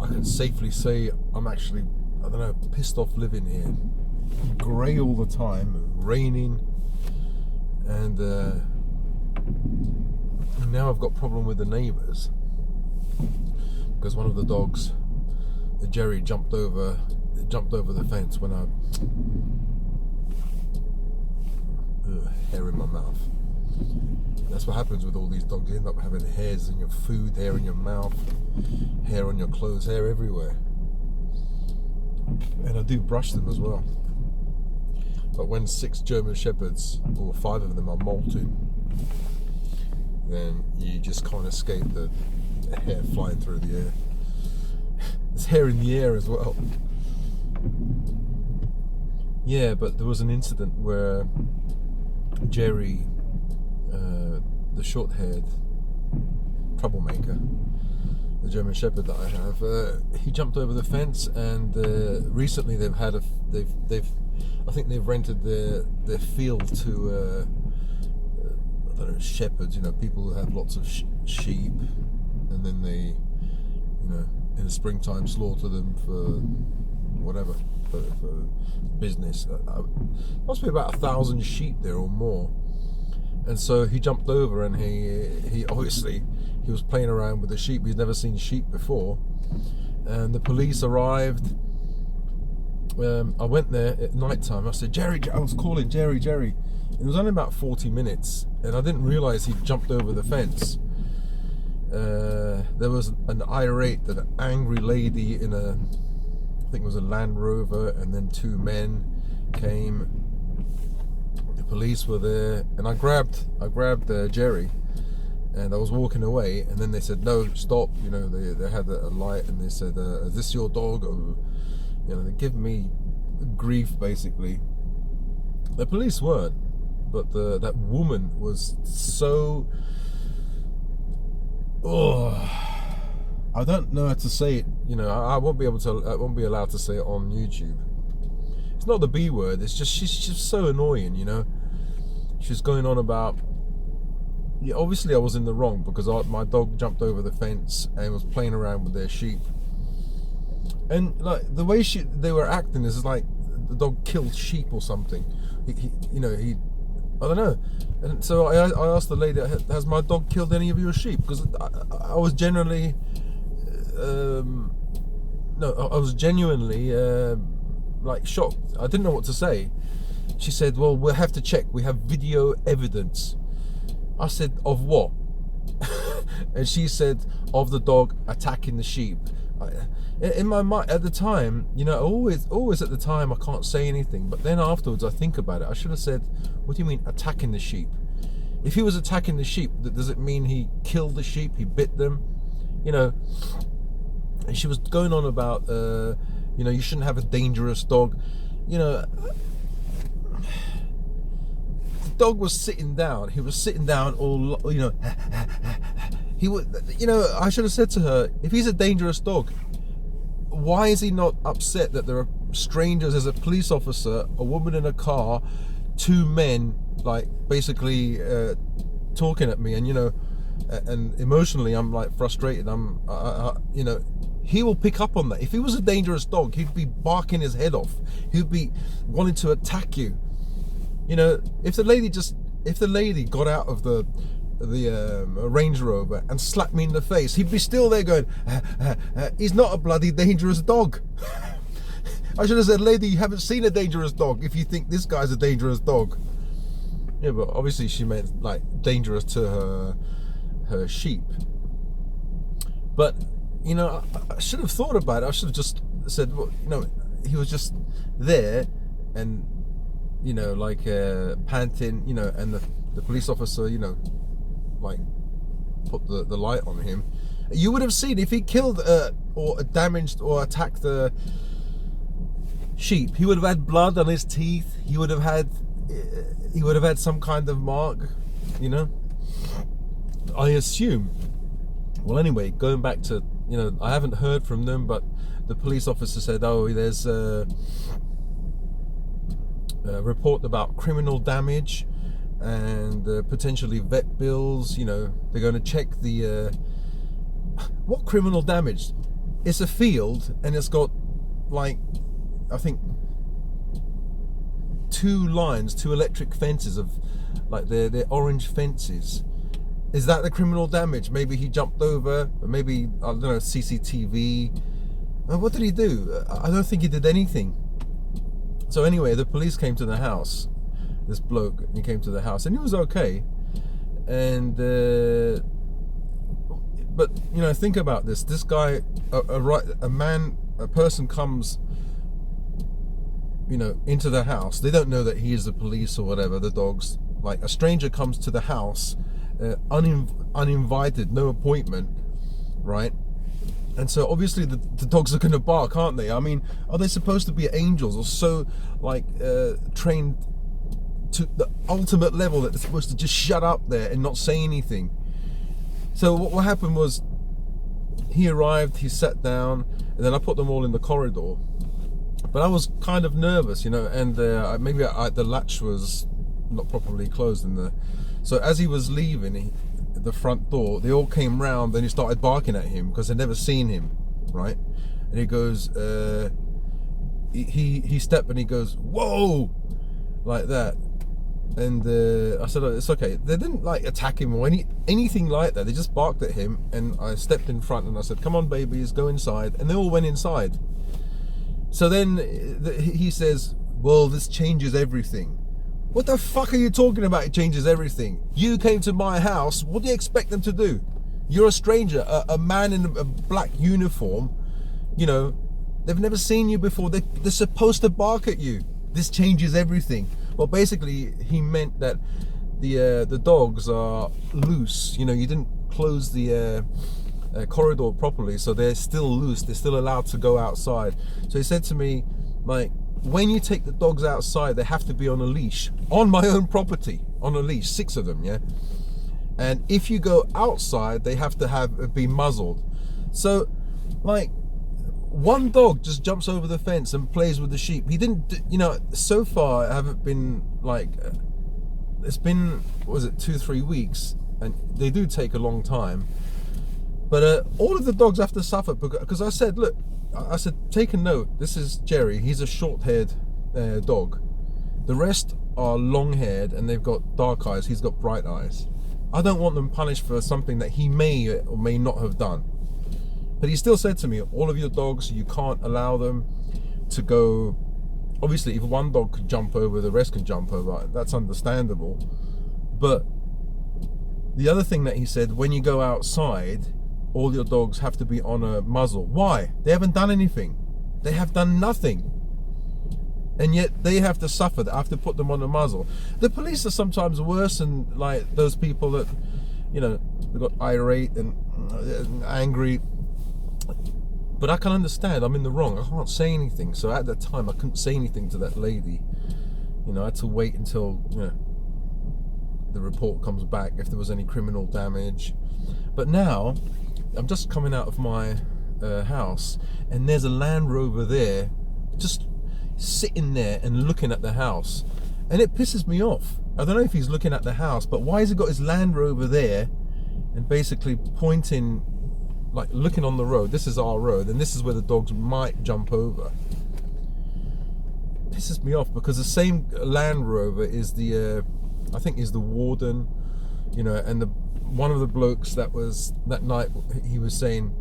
I can safely say I'm actually, I don't know, pissed off living here. Grey all the time, raining, and now I've got a problem with the neighbours because one of the dogs, Jerry, jumped over the fence when I hair in my mouth. That's what happens with all these dogs. You end up having hairs in your food, hair in your mouth, hair on your clothes, hair everywhere. And I do brush them as well. But when 6 German Shepherds, or 5 of them, are molting, then you just can't escape the hair flying through the air. There's hair in the air as well. Yeah, but there was an incident where Jerry, the short-haired troublemaker, the German Shepherd that I have, he jumped over the fence, and recently I think they've rented their field to I don't know, shepherds, people who have lots of sheep, and then they, in the springtime slaughter them for whatever, for business. Must be about 1,000 sheep there or more. And so he jumped over, and he obviously he was playing around with the sheep. He's never seen sheep before, and the police arrived. I went there at night time. I said, Jerry, I was calling Jerry. It was only about 40 minutes, and I didn't realise he jumped over the fence. There was an angry lady in I think it was a Land Rover, and then 2 men came. The police were there, and I grabbed Jerry, and I was walking away, and then they said, no, stop. They had a light, and they said, is this your dog? Or, they give me grief, basically. The police weren't, but that woman was so, I don't know how to say it. I won't be allowed to say it on YouTube. It's not the B word. It's just she's just so annoying. She's going on about. Yeah, obviously I was in the wrong because my dog jumped over the fence and was playing around with their sheep. And like the way they were acting is like the dog killed sheep or something. He I don't know. And so I asked the lady, has my dog killed any of your sheep? Because I was genuinely, I was genuinely like shocked. I didn't know what to say. She said, well, we'll have to check. We have video evidence. I said, of what? And she said, of the dog attacking the sheep. In my mind at the time, always at the time I can't say anything, but then afterwards I think about it. I should have said, what do you mean attacking the sheep? If he was attacking the sheep, does it mean he killed the sheep, he bit them? And she was going on about you shouldn't have a dangerous dog. The dog was sitting down. He was sitting down all he would, I should have said to her, if he's a dangerous dog, why is he not upset that there are strangers, as a police officer, a woman in a car, 2 men, like basically talking at me, and and emotionally I'm like frustrated. He will pick up on that. If he was a dangerous dog, he'd be barking his head off. He'd be wanting to attack you. If the lady got out of the Range Rover and slapped me in the face, he'd be still there going, he's not a bloody dangerous dog. I should have said, lady, you haven't seen a dangerous dog if you think this guy's a dangerous dog. Yeah, but obviously she meant like dangerous to her sheep. But I should have thought about it. I should have just said, well, he was just there, and like panting, and the police officer, like put the light on him. You would have seen if he killed or damaged or attacked the sheep, he would have had blood on his teeth. He would have had some kind of mark, I assume. Well, anyway, going back to, I haven't heard from them, but the police officer said, oh, there's a report about criminal damage and potentially vet bills. They're going to check the what criminal damage. it's a field, and it's got like, I think, two electric fences of like they're orange fences. Is that the criminal damage? Maybe he jumped over, maybe, I don't know, CCTV. What did he do? I don't think he did anything. So anyway, the police came to the house. This bloke, he came to the house, and he was okay. And but you know, think about this. This guy, a person comes, you know, into the house. They don't know that he is the police or whatever. The dogs, like a stranger comes to the house, uninvited, no appointment, right? And so obviously the dogs are going to bark, aren't they? I mean, are they supposed to be angels or so like trained to the ultimate level that they're supposed to just shut up there and not say anything? So what happened was, he arrived, he sat down, and then I put them all in the corridor. But I was kind of nervous, you know, and maybe the latch was not properly closed. So as he was leaving the front door, they all came round and he started barking at him because they'd never seen him, right? And he goes, he stepped and he goes, "Whoa!" like that. And I said, "Oh, it's okay." They didn't like attack him or anything like that. They just barked at him, and I stepped in front and I said, "Come on, babies, go inside." And they all went inside. So then he says, "Well, this changes everything." What the fuck are you talking about? It changes everything. You came to my house. What do you expect them to do? You're a stranger, a man in a black uniform. You know, they've never seen you before. They're supposed to bark at you. This changes everything. Well, basically, he meant that the dogs are loose. You know, you didn't close the corridor properly, so they're still loose. They're still allowed to go outside. So he said to me, like, when you take the dogs outside, they have to be on a leash, on my own property, on a leash, 6 of them, yeah? And if you go outside, they have to be muzzled. So, like, one dog just jumps over the fence and plays with the sheep. He didn't, you know, so far I haven't been, like, it's been, what was it, 2-3 weeks, and they do take a long time. But all of the dogs have to suffer, because I said, look, I said, take a note. This is Jerry. He's a short-haired dog. The rest are long-haired and they've got dark eyes. He's got bright eyes. I don't want them punished for something that he may or may not have done. But he still said to me, all of your dogs, you can't allow them to go. Obviously, if one dog could jump over, the rest can jump over. That's understandable. But the other thing that he said, when you go outside, all your dogs have to be on a muzzle. Why? They haven't done anything. They have done nothing. And yet they have to suffer. I have to put them on a muzzle. The police are sometimes worse than like those people that, you know, they got irate and angry. But I can understand. I'm in the wrong. I can't say anything. So at that time, I couldn't say anything to that lady. You know, I had to wait until, you know, the report comes back if there was any criminal damage. But now, I'm just coming out of my house, and there's a Land Rover there, just sitting there and looking at the house, and it pisses me off. I don't know if he's looking at the house, but why has he got his Land Rover there and basically pointing, like looking on the road? This is our road, and this is where the dogs might jump over. It pisses me off because the same Land Rover is the, I think is the warden, you know, and one of the blokes that was that night, he was saying,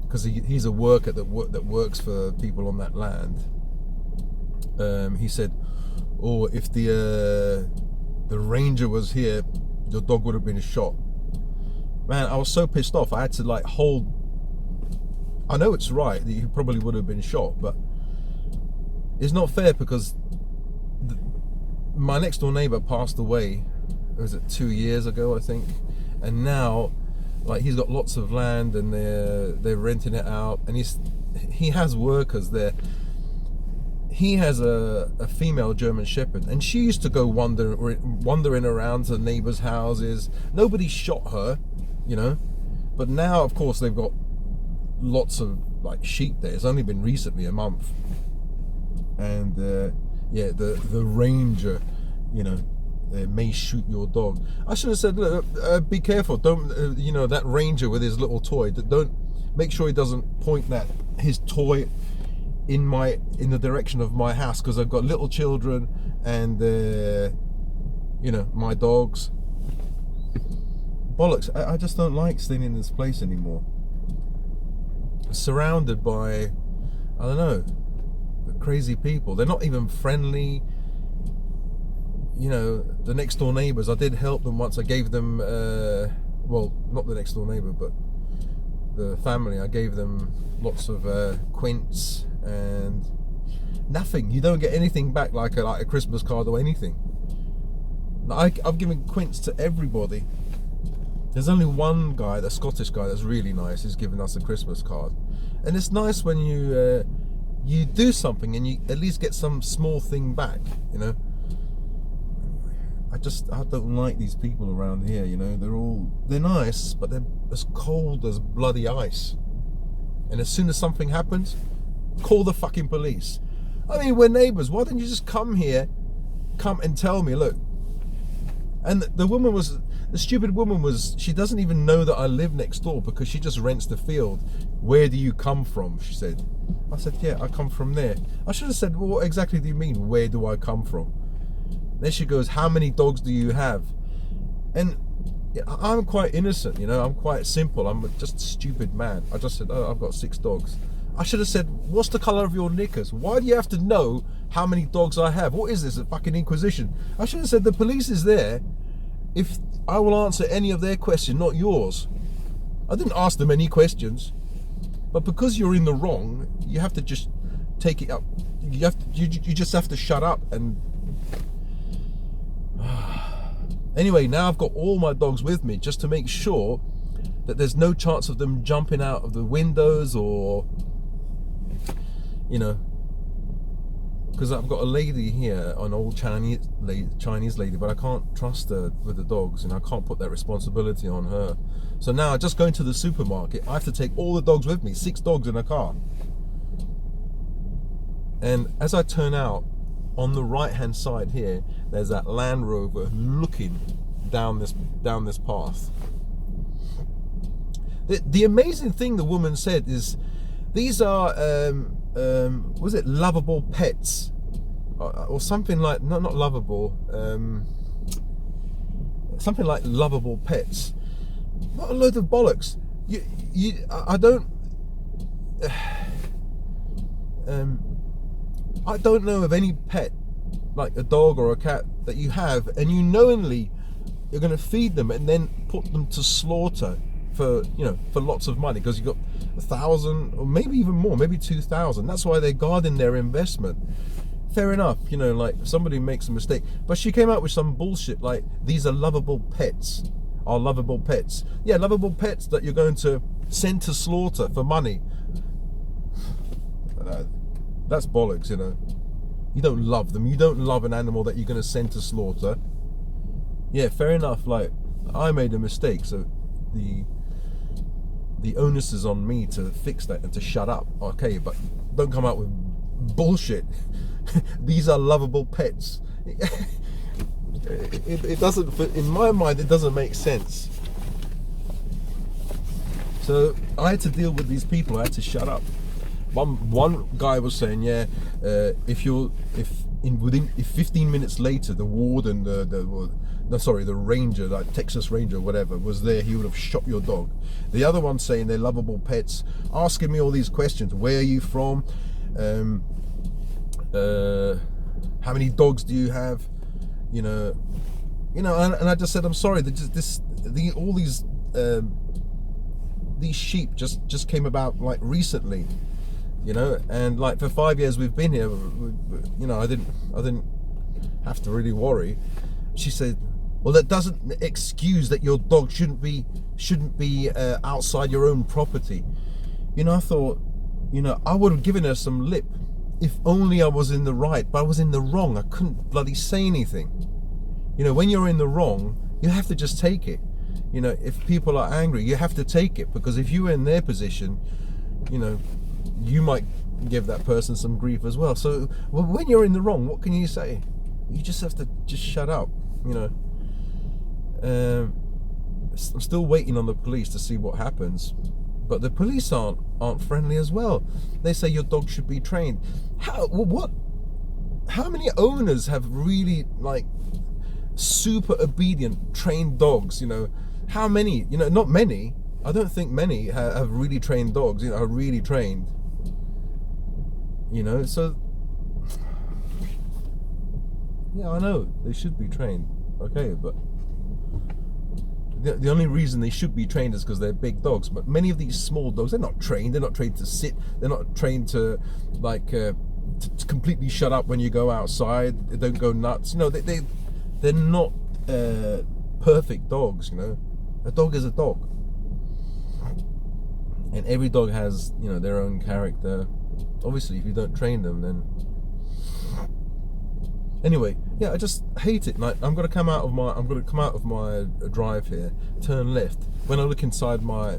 because he's a worker that works for people on that land. He said, "Oh, if the ranger was here, your dog would have been shot." Man, I was so pissed off. I had to like hold. I know it's right that he probably would have been shot, but it's not fair because my next door neighbor passed away. Was it 2 years ago, I think? And now, like, he's got lots of land and they're renting it out, and he has workers there. He has a female German Shepherd, and she used to go wandering around to neighbors' houses. Nobody shot her, you know. But now, of course, they've got lots of like sheep there. It's only been recently, a month, and yeah, the ranger, you know, may shoot your dog. I should have said, look, be careful. Don't, you know, that ranger with his little toy. Don't make sure he doesn't point his toy in the direction of my house, because I've got little children and my dogs. Bollocks. I just don't like staying in this place anymore. Surrounded by, I don't know, crazy people. They're not even friendly. The next door neighbors, I did help them once. I gave them well, not the next door neighbor, but the family, I gave them lots of quints and nothing. You don't get anything back like a Christmas card or anything. I've given quints to everybody. There's only one guy, the Scottish guy, that's really nice. He's given us a Christmas card, and it's nice when you do something and you at least get some small thing back. I don't like these people around here. They're nice, but they're as cold as bloody ice. And as soon as something happens, call the fucking police. I mean, we're neighbours. Why don't you just come and tell me, look? And the stupid woman she doesn't even know that I live next door, because she just rents the field. Where do you come from? She said. I said, yeah, I come from there. I should have said, well, what exactly do you mean? Where do I come from? Then she goes, how many dogs do you have? And I'm quite innocent, I'm quite simple. I'm just a stupid man. I just said, oh, I've got 6 dogs. I should have said, what's the colour of your knickers? Why do you have to know how many dogs I have? What is this, a fucking inquisition? I should have said, the police is there. If I will answer any of their questions, not yours. I didn't ask them any questions. But because you're in the wrong, you have to just take it up. You just have to shut up. And anyway, now I've got all my dogs with me, just to make sure that there's no chance of them jumping out of the windows, or because I've got a lady here, an old Chinese lady, but I can't trust her with the dogs, and I can't put that responsibility on her. So now, just going to the supermarket, I have to take all the dogs with me, 6 dogs in a car. And as I turn out, on the right hand side here, there's that Land Rover looking down this path. The amazing thing the woman said is, these are was it lovable pets or something like, not lovable, something like lovable pets. What a load of bollocks. I don't know of any pet, like a dog or a cat, that you have and you knowingly you're going to feed them and then put them to slaughter for lots of money, because you've got 1,000 or maybe even more, maybe 2,000. That's why they're guarding their investment. Fair enough, like somebody makes a mistake, but she came out with some bullshit like, these are lovable pets. Are lovable pets. Yeah, lovable pets that you're going to send to slaughter for money. That's bollocks. You don't love them. You don't love an animal that you're going to send to slaughter. Yeah, fair enough. Like, I made a mistake, so the onus is on me to fix that and to shut up. Okay, but don't come out with bullshit. These are lovable pets. It doesn't, in my mind, it doesn't make sense. So I had to deal with these people. I had to shut up. One guy was saying, yeah, if 15 minutes later the warden, the ranger, like Texas Ranger or whatever, was there, he would have shot your dog. The other one saying they're lovable pets, asking me all these questions. Where are you from? How many dogs do you have? And I just said, I'm sorry, all these sheep just came about like recently, and like for 5 years we've been here, I didn't have to really worry. She said, well, that doesn't excuse that your dog shouldn't be outside your own property. I thought, I would have given her some lip if only I was in the right, but I was in the wrong. I couldn't bloody say anything. When you're in the wrong, you have to just take it. If people are angry, you have to take it, because if you were in their position, you might give that person some grief as well. So when you're in the wrong, what can you say? You just have to just shut up. I'm still waiting on the police to see what happens. But the police aren't friendly as well. They say your dog should be trained. How many owners have really like super obedient trained dogs? You know, how many? You know, not many. I don't think many have really trained dogs. You know, are really trained. You know, so yeah, I know they should be trained. Okay, but the only reason they should be trained is because they're big dogs. But many of these small dogs, they're not trained. They're not trained to sit. They're not trained to like to completely shut up when you go outside. They don't go nuts. You know, they're not perfect dogs. You know, a dog is a dog, and every dog has, you know, their own character. Obviously, if you don't train them, then anyway, yeah, I just hate it. Like, I'm gonna come out of my drive here, turn left. When I look inside my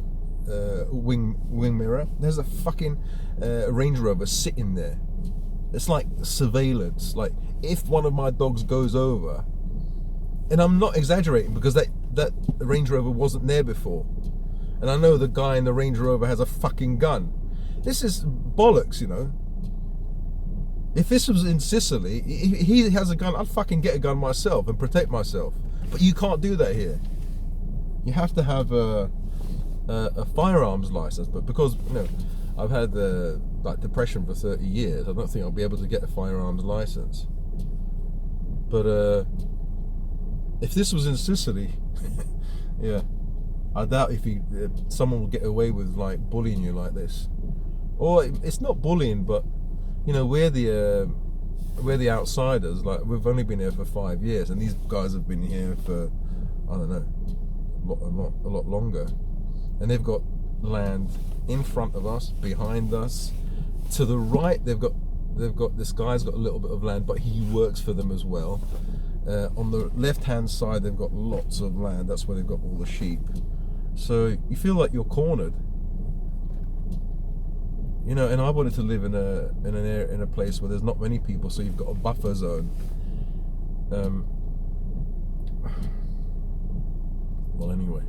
wing mirror, there's a fucking Range Rover sitting there. It's like surveillance. Like, if one of my dogs goes over, and I'm not exaggerating because that Range Rover wasn't there before, and I know the guy in the Range Rover has a fucking gun. This is bollocks, you know. If this was in Sicily, he has a gun, I'd fucking get a gun myself and protect myself. But you can't do that here. You have to have a firearms license. But because, you know, I've had like depression for 30 years, I don't think I'll be able to get a firearms license. But if this was in Sicily, yeah, I doubt if someone will get away with like bullying you like this. Or it's not bullying, but you know, we're the outsiders. Like, we've only been here for 5 years, and these guys have been here for, I don't know, a lot longer. And they've got land in front of us, behind us, to the right. They've got this guy's got a little bit of land, but he works for them as well. On the left-hand side, they've got lots of land. That's where they've got all the sheep. So you feel like you're cornered. You know, and I wanted to live in a place where there's not many people, so you've got a buffer zone. Well, anyway.